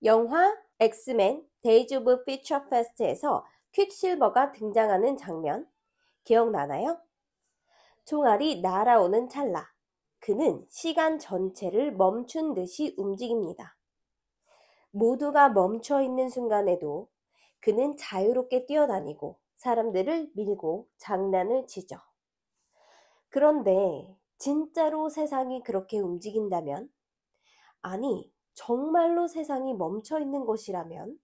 영화 엑스맨 데이즈 오브 퓨처 패스트에서 퀵실버가 등장하는 장면 기억나나요? 총알이 날아오는 찰나 그는 시간 전체를 멈춘 듯이 움직입니다. 모두가 멈춰 있는 순간에도 그는 자유롭게 뛰어다니고 사람들을 밀고 장난을 치죠. 그런데 진짜로 세상이 그렇게 움직인다면, 아니 정말로 세상이 멈춰 있는 것이라면,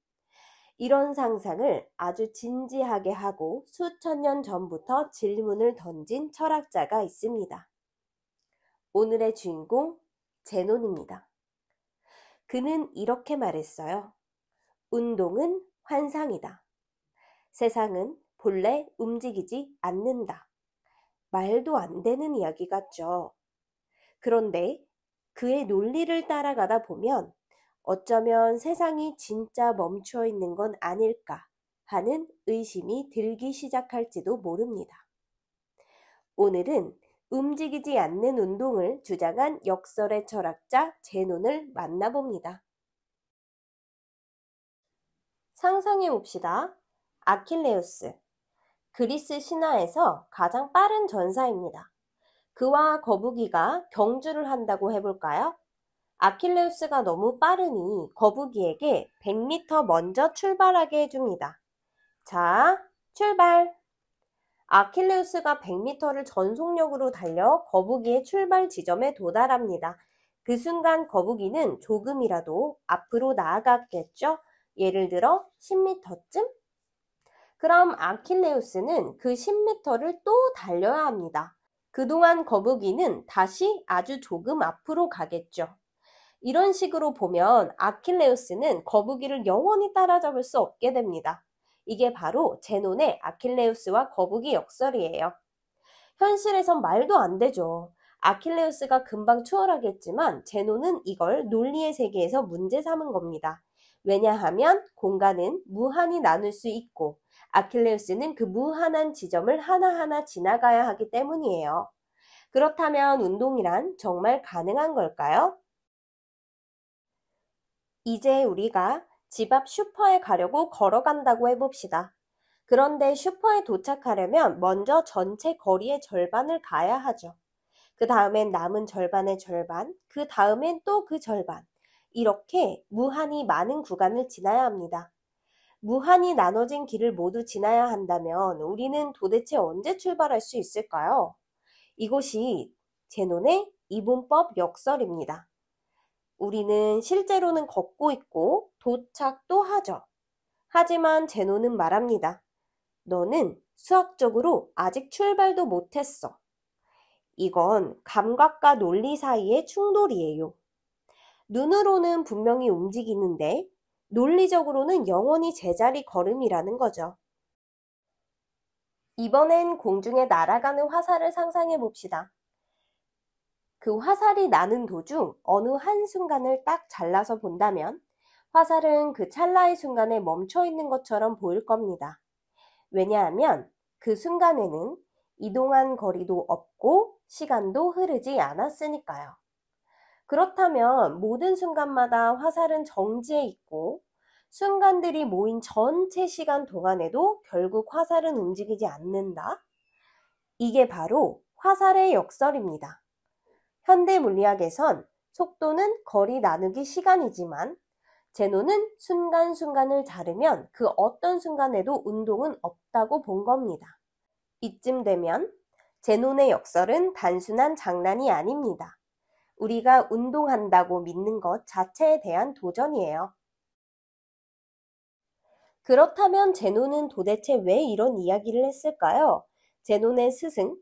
이런 상상을 아주 진지하게 하고 수천 년 전부터 질문을 던진 철학자가 있습니다. 오늘의 주인공 제논입니다. 그는 이렇게 말했어요. 운동은 환상이다. 세상은 본래 움직이지 않는다. 말도 안 되는 이야기 같죠. 그런데 그의 논리를 따라가다 보면 어쩌면 세상이 진짜 멈춰 있는 건 아닐까 하는 의심이 들기 시작할지도 모릅니다. 오늘은 움직이지 않는 운동을 주장한 역설의 철학자 제논을 만나봅니다. 상상해 봅시다. 아킬레우스. 그리스 신화에서 가장 빠른 전사입니다. 그와 거북이가 경주를 한다고 해볼까요? 아킬레우스가 너무 빠르니 거북이에게 100m 먼저 출발하게 해줍니다. 자, 출발! 아킬레우스가 100m를 전속력으로 달려 거북이의 출발 지점에 도달합니다. 그 순간 거북이는 조금이라도 앞으로 나아갔겠죠? 예를 들어 10m쯤? 그럼 아킬레우스는 그 10m를 또 달려야 합니다. 그동안 거북이는 다시 아주 조금 앞으로 가겠죠. 이런 식으로 보면 아킬레우스는 거북이를 영원히 따라잡을 수 없게 됩니다. 이게 바로 제논의 아킬레우스와 거북이 역설이에요. 현실에선 말도 안 되죠. 아킬레우스가 금방 추월하겠지만 제논은 이걸 논리의 세계에서 문제 삼은 겁니다. 왜냐하면 공간은 무한히 나눌 수 있고 아킬레우스는 그 무한한 지점을 하나하나 지나가야 하기 때문이에요. 그렇다면 운동이란 정말 가능한 걸까요? 이제 우리가 집 앞 슈퍼에 가려고 걸어간다고 해봅시다. 그런데 슈퍼에 도착하려면 먼저 전체 거리의 절반을 가야 하죠. 그 다음엔 남은 절반의 절반, 그 다음엔 또 그 절반. 이렇게 무한히 많은 구간을 지나야 합니다. 무한히 나눠진 길을 모두 지나야 한다면 우리는 도대체 언제 출발할 수 있을까요? 이것이 제논의 이분법 역설입니다. 우리는 실제로는 걷고 있고 도착도 하죠. 하지만 제논은 말합니다. 너는 수학적으로 아직 출발도 못했어. 이건 감각과 논리 사이의 충돌이에요. 눈으로는 분명히 움직이는데 논리적으로는 영원히 제자리 걸음이라는 거죠. 이번엔 공중에 날아가는 화살을 상상해 봅시다. 그 화살이 나는 도중 어느 한순간을 딱 잘라서 본다면 화살은 그 찰나의 순간에 멈춰 있는 것처럼 보일 겁니다. 왜냐하면 그 순간에는 이동한 거리도 없고 시간도 흐르지 않았으니까요. 그렇다면 모든 순간마다 화살은 정지해 있고 순간들이 모인 전체 시간 동안에도 결국 화살은 움직이지 않는다? 이게 바로 화살의 역설입니다. 현대 물리학에선 속도는 거리 나누기 시간이지만 제논은 순간순간을 자르면 그 어떤 순간에도 운동은 없다고 본 겁니다. 이쯤 되면 제논의 역설은 단순한 장난이 아닙니다. 우리가 운동한다고 믿는 것 자체에 대한 도전이에요. 그렇다면 제논은 도대체 왜 이런 이야기를 했을까요? 제논의 스승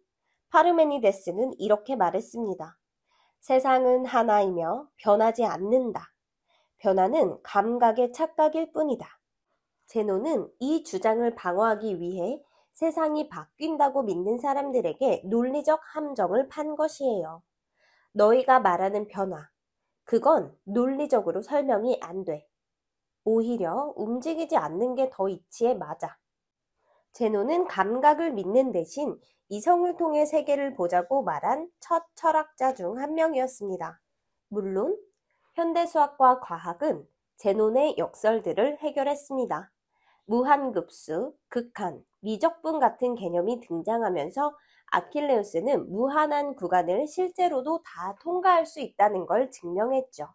파르메니데스는 이렇게 말했습니다. 세상은 하나이며 변하지 않는다. 변화는 감각의 착각일 뿐이다. 제논은 이 주장을 방어하기 위해 세상이 바뀐다고 믿는 사람들에게 논리적 함정을 판 것이에요. 너희가 말하는 변화, 그건 논리적으로 설명이 안 돼. 오히려 움직이지 않는 게 더 이치에 맞아. 제논은 감각을 믿는 대신 이성을 통해 세계를 보자고 말한 첫 철학자 중 한 명이었습니다. 물론 현대 수학과 과학은 제논의 역설들을 해결했습니다. 무한급수, 극한, 미적분 같은 개념이 등장하면서 아킬레우스는 무한한 구간을 실제로도 다 통과할 수 있다는 걸 증명했죠.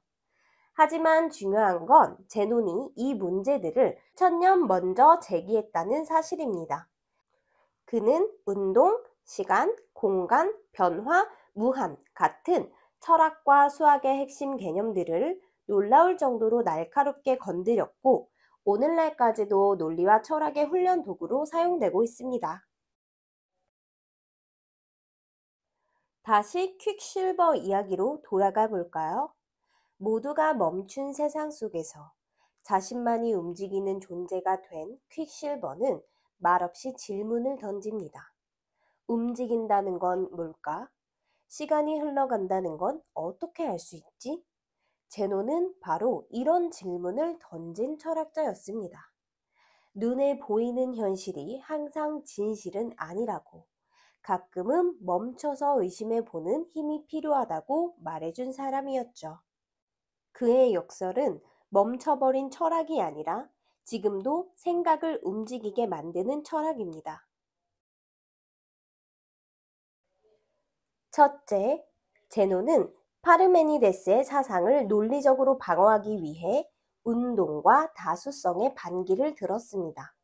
하지만 중요한 건 제논이 이 문제들을 1000년 먼저 제기했다는 사실입니다. 그는 운동, 시간, 공간, 변화, 무한 같은 철학과 수학의 핵심 개념들을 놀라울 정도로 날카롭게 건드렸고 오늘날까지도 논리와 철학의 훈련 도구로 사용되고 있습니다. 다시 퀵실버 이야기로 돌아가 볼까요? 모두가 멈춘 세상 속에서 자신만이 움직이는 존재가 된 퀵실버는 말없이 질문을 던집니다. 움직인다는 건 뭘까? 시간이 흘러간다는 건 어떻게 알 수 있지? 제논은 바로 이런 질문을 던진 철학자였습니다. 눈에 보이는 현실이 항상 진실은 아니라고, 가끔은 멈춰서 의심해 보는 힘이 필요하다고 말해준 사람이었죠. 그의 역설은 멈춰버린 철학이 아니라 지금도 생각을 움직이게 만드는 철학입니다. 첫째, 제논은 파르메니데스의 사상을 논리적으로 방어하기 위해 운동과 다수성의 반기를 들었습니다.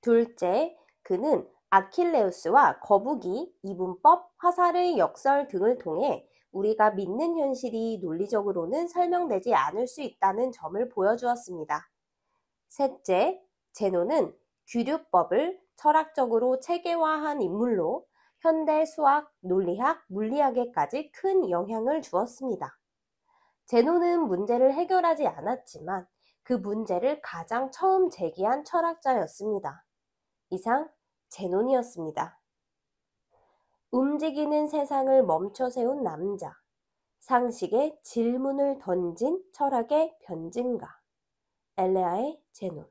둘째, 그는 아킬레우스와 거북이, 이분법, 화살의 역설 등을 통해 우리가 믿는 현실이 논리적으로는 설명되지 않을 수 있다는 점을 보여주었습니다. 셋째, 제논은 규律법을 철학적으로 체계화한 인물로 현대 수학, 논리학, 물리학에까지 큰 영향을 주었습니다. 제논은 문제를 해결하지 않았지만 그 문제를 가장 처음 제기한 철학자였습니다. 이상 제논이었습니다. 움직이는 세상을 멈춰 세운 남자, 상식에 질문을 던진 철학의 변증가, 엘레아의 제논.